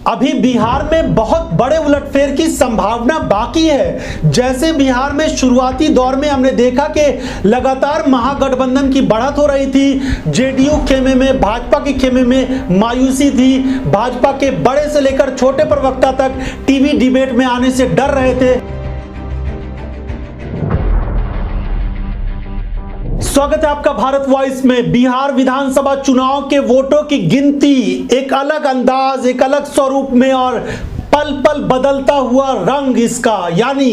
अभी बिहार में बहुत बड़े उलटफेर की संभावना बाकी है। जैसे बिहार में शुरुआती दौर में हमने देखा कि लगातार महागठबंधन की बढ़त हो रही थी, जेडीयू खेमे में, भाजपा के खेमे में मायूसी थी। भाजपा के बड़े से लेकर छोटे प्रवक्ता तक टीवी डिबेट में आने से डर रहे थे। स्वागत है आपका भारत वॉइस में। बिहार विधानसभा चुनाव के वोटों की गिनती एक अलग अंदाज, एक अलग स्वरूप में और पल पल बदलता हुआ रंग इसका, यानी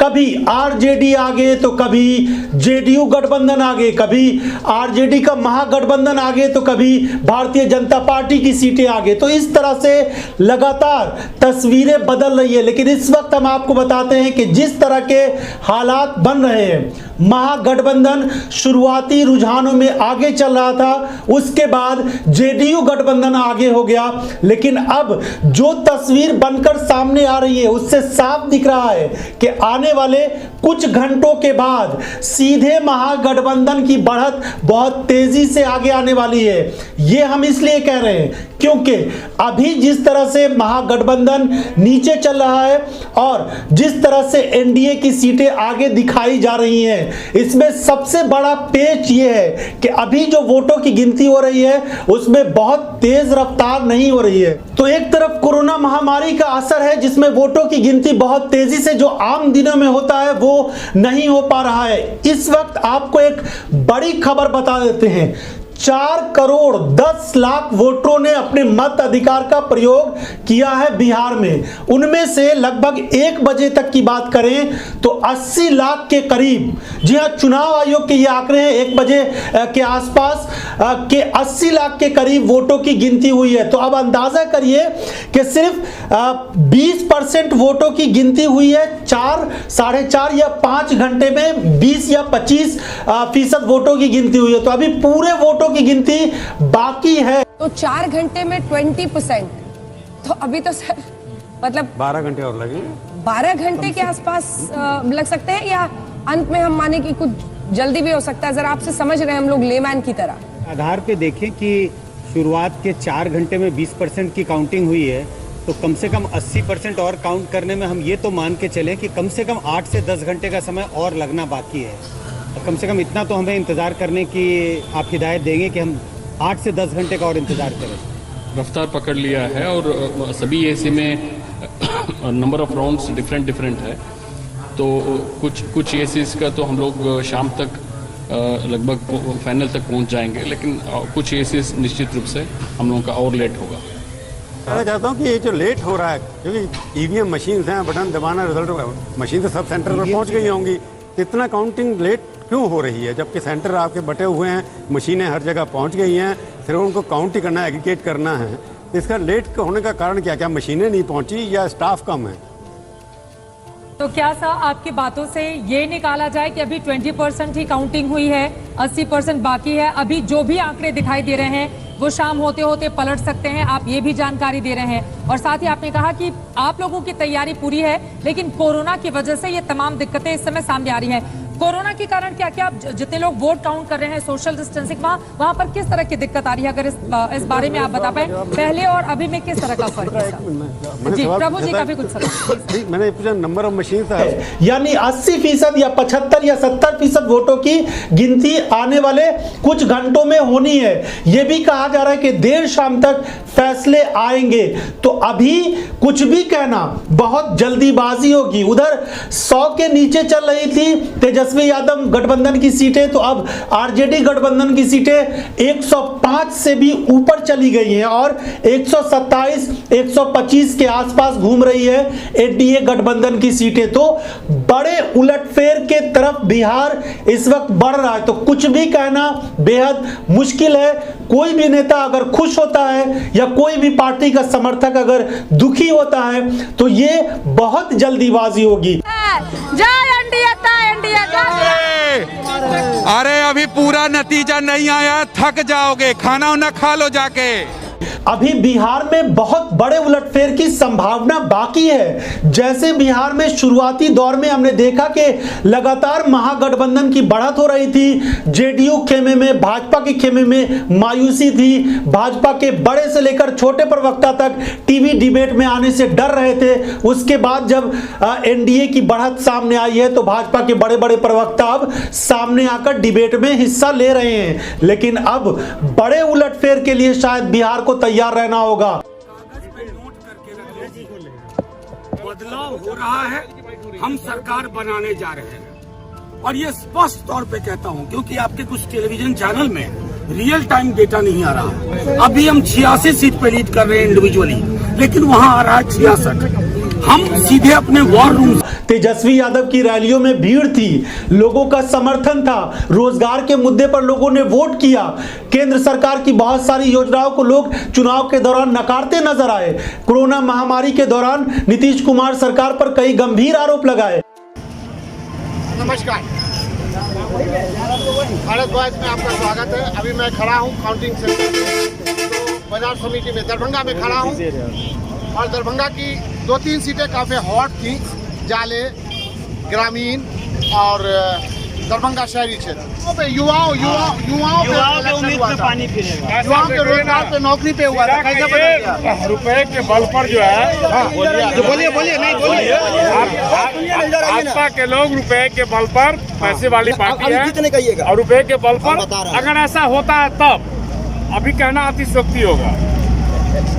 कभी आरजेडी आगे तो कभी जेडीयू गठबंधन आगे, कभी आरजेडी का महागठबंधन आगे तो कभी भारतीय जनता पार्टी की सीटें आगे। तो इस तरह से लगातार तस्वीरें बदल रही है। लेकिन इस वक्त हम आपको बताते हैं कि जिस तरह के हालात बन रहे हैं, महागठबंधन शुरुआती रुझानों में आगे चल रहा था, उसके बाद जेडीयू गठबंधन आगे हो गया। लेकिन अब जो तस्वीर बनकर सामने आ रही है उससे साफ दिख रहा है कि आने वाले कुछ घंटों के बाद सीधे महागठबंधन की बढ़त बहुत तेजी से आगे आने वाली है। ये हम इसलिए कह रहे हैं क्योंकि अभी जिस तरह से महागठबंधन नीचे चल रहा है और जिस तरह से एनडीए की सीटें आगे दिखाई जा रही हैं, इसमें सबसे बड़ा पेच ये है कि अभी जो वोटों की गिनती हो रही है उसमें बहुत तेज रफ्तार नहीं हो रही है। तो एक तरफ कोरोना महामारी का असर है जिसमें वोटों की गिनती बहुत तेजी से जो आम दिनों में होता है वो नहीं हो पा रहा है। इस वक्त आपको एक बड़ी खबर बता देते हैं, 4 करोड़ 10 लाख वोटरों ने अपने मत अधिकार का प्रयोग किया है बिहार में। उनमें से लगभग 1 बजे तक की बात करें तो 80 लाख के करीब, जी हाँ, चुनाव आयोग के ये आंकड़े हैं, 1 बजे के आसपास के 80 लाख के करीब वोटों की गिनती हुई है। तो अब अंदाजा करिए कि सिर्फ 20% वोटों की गिनती हुई है। 4, 4.5 या 5 घंटे में 20 या 25% वोटों की गिनती हुई है। तो अभी पूरे वोटों की गिनती बाकी है। तो 4 घंटे में 20%, तो अभी तो सर मतलब 12 घंटे और लगेंगे। 12 घंटे के आसपास लग सकते हैं, या अंत में हम माने कि कुछ जल्दी भी हो सकता है। जरा आपसे समझ रहे हैं हम लोग लेमैन की तरह। आधार पे देखें कि शुरुआत के 4 घंटे में 20% की काउंटिंग हुई है, तो कम से कम 80% और काउंट करने में हम ये तो मान के चलें कि कम से कम 8 से 10 घंटे का समय और लगना बाकी है। कम से कम इतना तो हमें इंतज़ार करने की आप हिदायत देंगे कि हम 8 से 10 घंटे का और इंतज़ार करें। रफ्तार पकड़ लिया है और सभी एसी में नंबर ऑफ राउंड्स डिफरेंट है। तो कुछ एसीज का तो हम लोग शाम तक लगभग फाइनल तक पहुंच जाएंगे, लेकिन कुछ एसीज निश्चित रूप से हम लोगों का और लेट होगा। मैं चाहता हूँ कि ये जो लेट हो रहा है, क्योंकि ईवीएम मशीन हैं, बटन दबाना, रिजल्ट मशीन तो सब सेंटर पर पहुँच गई होंगी, इतना काउंटिंग लेट क्यों हो रही है? जबकि सेंटर आपके बटे हुए हैं, मशीनें हर जगह पहुंच गई हैं, फिर उनको काउंट ही करना है, एग्रीगेट करना है। इसका लेट होने का कारण क्या मशीनें नहीं पहुंची या स्टाफ कम है? तो क्या सा आपकी बातों से ये निकाला जाए कि अभी 20% ही काउंटिंग हुई है, 80% बाकी है। अभी जो भी आंकड़े दिखाई दे रहे हैं वो शाम होते होते पलट सकते हैं, आप ये भी जानकारी दे रहे हैं। और साथ ही आपने कहा कि आप लोगों की तैयारी पूरी है, लेकिन कोरोना की वजह से ये तमाम दिक्कतें इस समय सामने आ रही हैं। कोरोना के कारण क्या क्या जितने लोग वोट काउंट कर रहे हैं, सोशल डिस्टेंसिंग, वहां पर किस तरह की दिक्कत आ रही है? अगर इस बारे में आप बता पाए, पहले और अभी में किस तरह का फर्क है? जी प्रभु जी का भी कुछ सवाल। मैंने पूछा नंबर ऑफ मशीन था, यानी 80% या 75 या 70% वोटों की गिनती आने वाले कुछ घंटों में होनी है। यह भी कहा जा रहा है कि देर शाम तक फैसले आएंगे। तो अभी कुछ भी कहना बहुत जल्दीबाजी होगी। उधर 100 के नीचे चल रही थी तेजस्वी यादव गठबंधन की सीटें, तो अब आरजेडी गठबंधन की सीटें 105 से भी ऊपर चली गई हैं और 127, 125 के आसपास घूम रही है एनडीए गठबंधन की सीटें। तो बड़े उलटफेर के तरफ बिहार इस वक्त बढ़ रहा है। तो कुछ भी कहना बेहद मुश्किल है। कोई भी नेता अगर खुश होता है या कोई भी पार्टी का समर्थक अगर दुखी होता है तो ये बहुत जल्दीबाजी होगी। अरे अभी पूरा नतीजा नहीं आया, थक जाओगे, खाना उना खा लो जाके। अभी बिहार में बहुत बड़े उलटफेर की संभावना बाकी है। जैसे बिहार में शुरुआती दौर में हमने देखा कि लगातार महागठबंधन की बढ़त हो रही थी, जेडीयू खेमे में, भाजपा के खेमे में मायूसी थी, भाजपा के बड़े से लेकर छोटे प्रवक्ता तक टीवी डिबेट में आने से डर रहे थे। उसके बाद जब एनडीए की बढ़त सामने आई है तो भाजपा के बड़े बड़े प्रवक्ता अब सामने आकर डिबेट में हिस्सा ले रहे हैं। लेकिन अब बड़े उलटफेर के लिए शायद बिहार को तैयार रहना होगा। बदलाव हो रहा है, हम सरकार बनाने जा रहे हैं और ये स्पष्ट तौर पे कहता हूं क्योंकि आपके कुछ टेलीविजन चैनल में रियल टाइम डेटा नहीं आ रहा। अभी हम 86 सीट पे लीड कर रहे हैं इंडिविजुअली, लेकिन वहां आ रहा है 66। हम सीधे अपने वॉर रूम। तेजस्वी यादव की रैलियों में भीड़ थी, लोगों का समर्थन था, रोजगार के मुद्दे पर लोगों ने वोट किया। केंद्र सरकार की बहुत सारी योजनाओं को लोग चुनाव के दौरान नकारते नजर आए। कोरोना महामारी के दौरान नीतीश कुमार सरकार पर कई गंभीर आरोप लगाए। नमस्कार, भारत वॉइस में आपका स्वागत है। अभी मैं खड़ा हूँ काउंटिंग सेंटर तो बाजार समिति में दरभंगा में खड़ा हूँ और दरभंगा की 2-3 सीटें काफ़ी हॉट थी, जाले, ग्रामीण और दरभंगा शहरी क्षेत्र। युवाओं पे उम्मीद पे पानी फिरेगा, युवाओं के रोजगार पे, नौकरी पे हुआ था। कैसे बदल गया? रुपए के बल पर जो है, बोलिए नहीं बोलिए। भाजपा के लोग रुपए के बल पर पैसे वाली पार्टी है और रुपए के बल पर अगर ऐसा होता है तब अभी कहना अतिशयोक्ति होगा।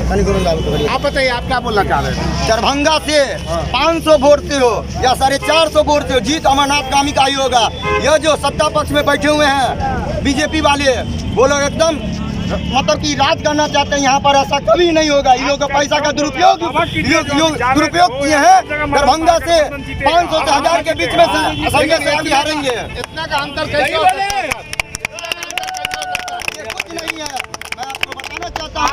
आप बताइए, आप क्या बोलना चाह रहे हैं? दरभंगा से 500 वोट से हो या 450 वोट से हो, जीत अमरनाथ गामी का ही होगा। ये जो सत्ता पक्ष में बैठे हुए हैं बीजेपी वाले, वो लोग एकदम मतलब कि राज करना चाहते हैं। यहाँ पर ऐसा कभी नहीं होगा। इन लोगों का पैसा का दुरुपयोग किए हैं। दरभंगा से 500 से 1000 के बीच में संजय सेठी हारेंगे। इतना का अंतर कैसे हो सकता है? कुछ नहीं है, मैं आपको बताना चाहता हूँ।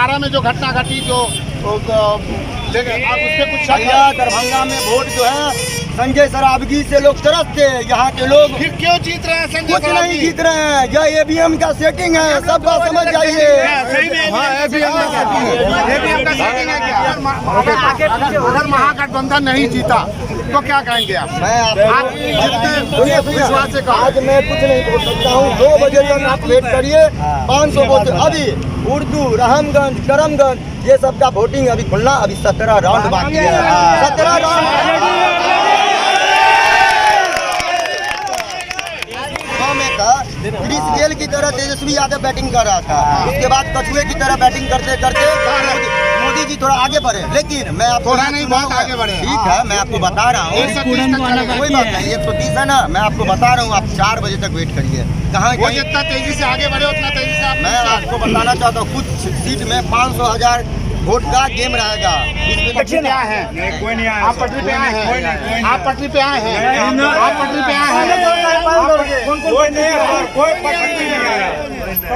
आरा में जो घटना घटी, जो आप उस पे कुछ दरभंगा में वोट जो है संजय सरावगी से लोग तरसते हैं। यहाँ के लोग फिर क्यों जीत रहे हैं? संजय कुछ नहीं जीत रहे हैं, यह ईवीएम का सेटिंग है, सब बात समझ जाइए। अगर महागठबंधन नहीं जीता तो क्या कहेंगे आप? आज मैं कुछ नहीं बोल सकता हूँ। 2 बजे तक आप वेट करिए। 500 वोट अभी उर्दू, रहमगंज, करमगंज ये सब का वोटिंग अभी खुलना, अभी 17 राउंड बाकी है। 17 राउंड क्रिस गेल की तरह तेजस्वी यादव बैटिंग कर रहा था, उसके बाद कछुए की तरह बैटिंग करते करते मोदी जी थोड़ा आगे बढ़े। लेकिन मैं आपको थोड़ा नहीं, बहुत आगे बढ़े। ठीक है, मैं आपको बता रहा हूँ, कोई बात नहीं। 130 है ना, मैं आपको बता रहा हूँ, आप 4 बजे तक वेट करिए। कहाँ जितना तेजी से आगे बढ़े उतना तेजी से मैं आपको बताना चाहता हूँ, कुछ सीट में 500,000 वोट का गेम रहेगा। पटरी पे आए हैं, कोई नहीं आया। आप पटरी पे आए हैं, आप पटरी पे आए हैं, आप पटरी पे आए हैं। कोई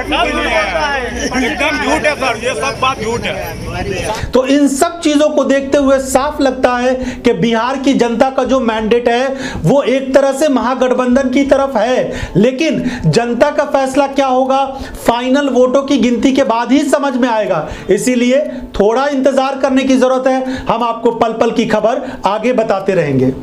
पटरी नहीं आया, एकदम झूठ है सर, ये सब बात झूठ है। तो इन सब चीजों को देखते हुए साफ लगता है कि बिहार की जनता का जो मैंडेट है वो एक तरह से महागठबंधन की तरफ है। लेकिन जनता का फैसला क्या होगा, फाइनल वोटों की गिनती के बाद ही समझ में आएगा। इसीलिए थोड़ा इंतजार करने की जरूरत है। हम आपको पल पल की खबर आगे बताते रहेंगे।